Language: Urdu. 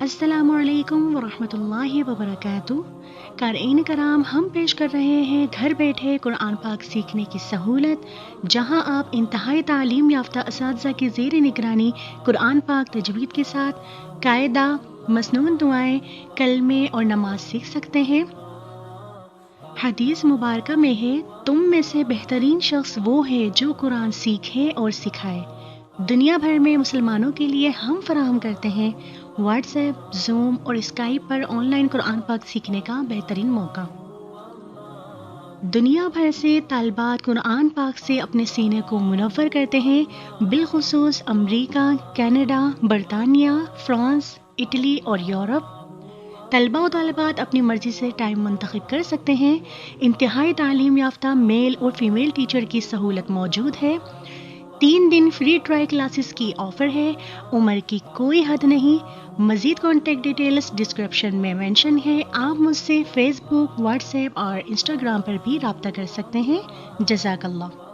السلام علیکم ورحمۃ اللہ وبرکاتہ۔ قارئین کرام، ہم پیش کر رہے ہیں گھر بیٹھے قرآن پاک سیکھنے کی سہولت، جہاں آپ انتہائی تعلیم یافتہ اساتذہ کے زیر نگرانی قرآن پاک تجوید کے ساتھ قاعدہ، مسنون دعائیں، کلمے اور نماز سیکھ سکتے ہیں۔ حدیث مبارکہ میں ہے، تم میں سے بہترین شخص وہ ہے جو قرآن سیکھے اور سکھائے۔ دنیا بھر میں مسلمانوں کے لیے ہم فراہم کرتے ہیں واٹس ایپ، زوم اور اسکائپ پر آن لائن قرآن پاک سیکھنے کا بہترین موقع۔ دنیا بھر سے طالبات قرآن پاک سے اپنے سینے کو منور کرتے ہیں، بالخصوص امریکہ، کینیڈا، برطانیہ، فرانس، اٹلی اور یورپ۔ طلبہ و طالبات اپنی مرضی سے ٹائم منتخب کر سکتے ہیں۔ انتہائی تعلیم یافتہ میل اور فیمیل ٹیچر کی سہولت موجود ہے۔ 3 دن فری ٹرائی کلاسز کی آفر ہے۔ عمر کی کوئی حد نہیں۔ مزید کانٹیکٹ ڈیٹیلز ڈسکرپشن میں مینشن ہے۔ آپ مجھ سے فیس بک، واٹس ایپ اور انسٹاگرام پر بھی رابطہ کر سکتے ہیں۔ جزاک اللہ۔